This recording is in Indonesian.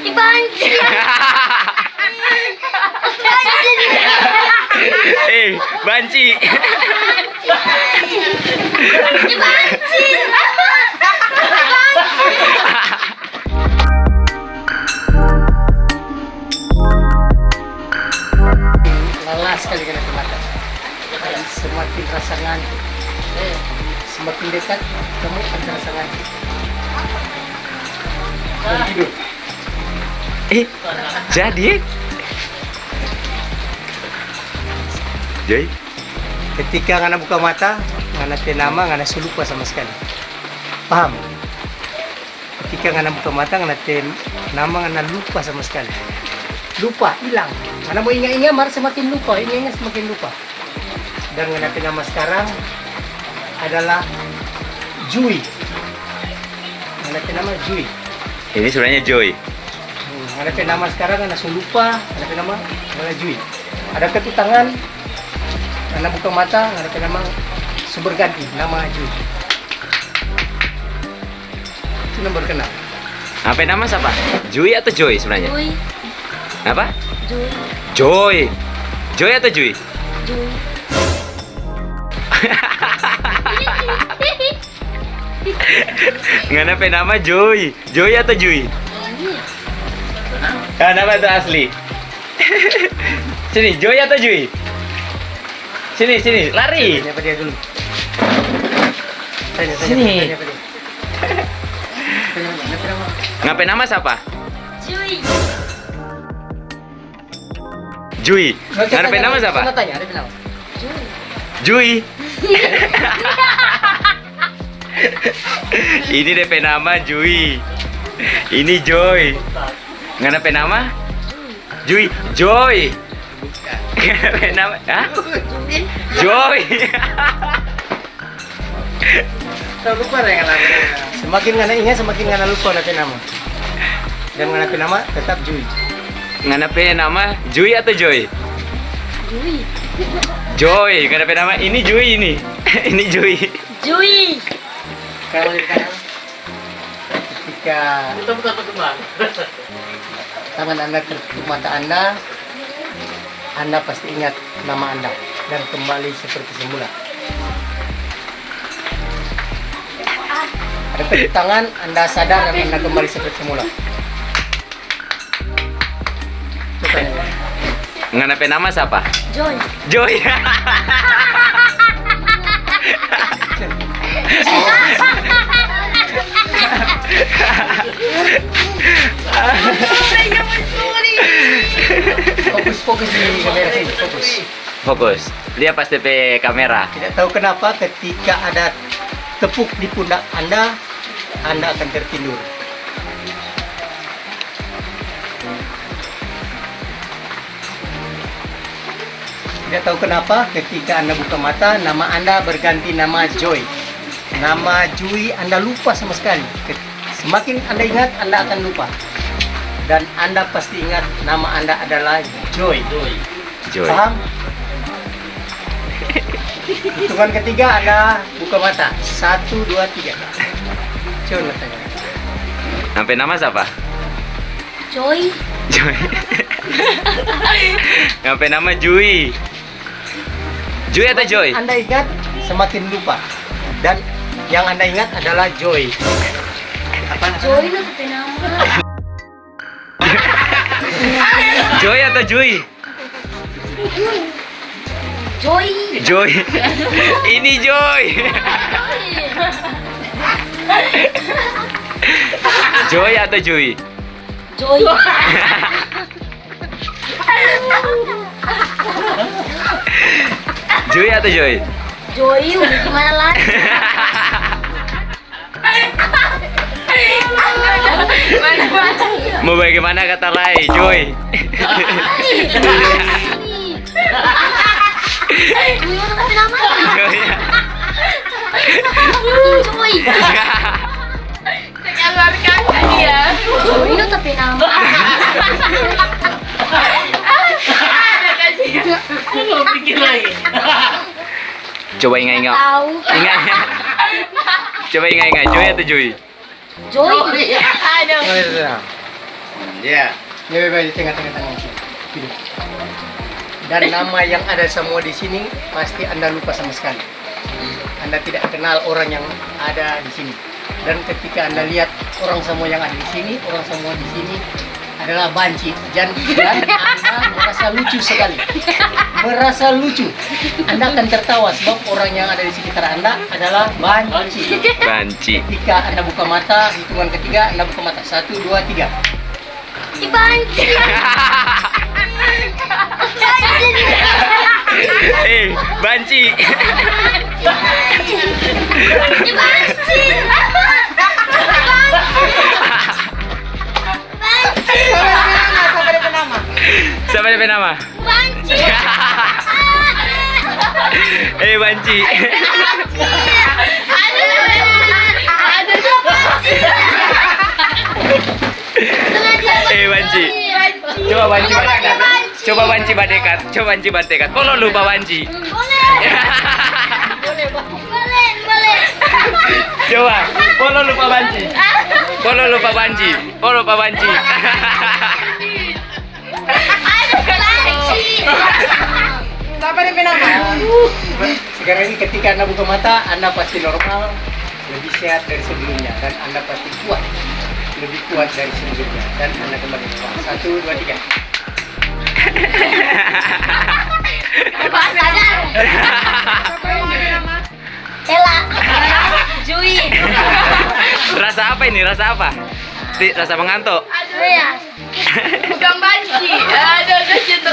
Dibanci. Banci. Dibanci. Lelah sekali kena ke mata. Dan semakin rasa ngantuk, semakin dekat kamu akan rasa ngantuk. Dan tidur. Jadi Joy, Ketika ngana buka mata, ngana te nama, ngana sulupa sama sekali. Paham? Ketika ngana buka mata, ngana te nama, ngana lupa sama sekali. Lupa, hilang. Ngana mau ingat-ingat, malah semakin lupa. Ingat-ingat semakin lupa. Dan ngana te nama sekarang adalah Jui. Ngana te nama Jui. ini sebenarnya Joy. Ngana te nama sekarang, ngana sulupa. Ngana te nama adalah Jui. Ada ketu tangan. Ngana buka mata, ngana te nama sumber ganti, nama Jui. Itu nomor kenal. Apa nama siapa? Joy atau Joy sebenarnya? Jui. Apa? Jui. Joy. Joy atau Joy? Jui. Ngana pe nama Joy. Joy atau Joy? Nama itu asli. Sini, Joy atau Joy? Sini, lari. Tanya apa dia dulu? Sini. Tanya apa dia? Tanya apa nama? Ngapain nama siapa? Jui. Joy. Ngapain nama siapa? Sana tanya, ada nama. Jui. Joy. Ini DP nama Joy. Ini Joy. Ngapain nama? Joy. Joy. Ngapain nama? Hah? Joy. Tahu lupa ya nama. Semakin ngana ingat, semakin ngana lupa nanti nama. Dan ngana nama tetap Jui. Ngapain nama Joy atau Joy? Jui. Joy. Ngapain nama? Ini Joy ini. Ini Joy. Jui. Kalau sekarang ketika tangan Anda tertutup mata Anda pasti ingat nama Anda dan kembali seperti semula. Ada tepuk tangan, Anda sadar dan Anda kembali seperti semula. Coba tanya. Ngapain nama siapa? Joy. Joy. Fokus di kamera sini, fokus. Fokus. Dia pasti pe kamera. Tidak tahu kenapa ketika ada tepuk di pundak Anda akan tertidur. Tidak tahu kenapa ketika Anda buka mata, nama Anda berganti nama Joy. Nama Jui Anda lupa sama sekali. Semakin Anda ingat, Anda akan lupa. Dan Anda pasti ingat nama Anda adalah Joy. Joy. Paham? Hitungan ketiga Anda buka mata. 1, 2, 3. Coba tanya. Sampai nama siapa? Joy. Joy. Sampai nama Joy. Joy atau Joy? Anda ingat, semakin lupa. Dan yang Anda ingat adalah Joy. Apa? Joy na tapi nama. Joy atau Joy? Joy. Joy. Ini Joy. Joy atau Joy? Joy. Joy atau Joy? Joy, udah gimana lagi? Mau bagaimana kata lain, Joy? Joy na tapi nama. Joy. Joy. Keluarkan dia. Joy na tapi nama. Ada kasih. Mau pikir lagi. Coba ingat-ingat. Tahu. Ingat. Coba ingat-ingat, Joy atau Joy? Joy. Ada. Ya. Ya, di tengah-tengah tangan sini. Gini. Dan nama yang ada semua di sini pasti Anda lupa sama sekali. Anda tidak kenal orang yang ada di sini. Dan ketika Anda lihat orang semua yang ada di sini, orang semua di sini adalah banci. Dan Anda merasa lucu sekali. Merasa lucu. Anda akan tertawa sebab orang yang ada di sekitar Anda adalah banci. Banci. Ketika Anda buka mata, hitungan ketiga, Anda buka mata. 1, 2, 3. Dibanci. Banci. Dibanci. Siapa DP nama? Banci. Banci. Banci. Coba Banci badekat. Coba Banci badekat. Coba Banci badekat. Kalau lupa Banci. Boleh. Coba. Kalau lupa Banci. Kalau lupa Banci. Kalau lupa Banci. Siapa DP nama? Sekarang ini ketika Anda buka mata, Anda pasti normal, lebih sehat dari sebelumnya, dan Anda pasti kuat, lebih kuat dari sebelumnya, dan Anda kembali normal. 1, 2, 3. Sadar. Ella. Jui. Rasa apa ini? Rasa apa? Rasa mengantuk. Ya. Bukan banci. Aduh, udah cinta.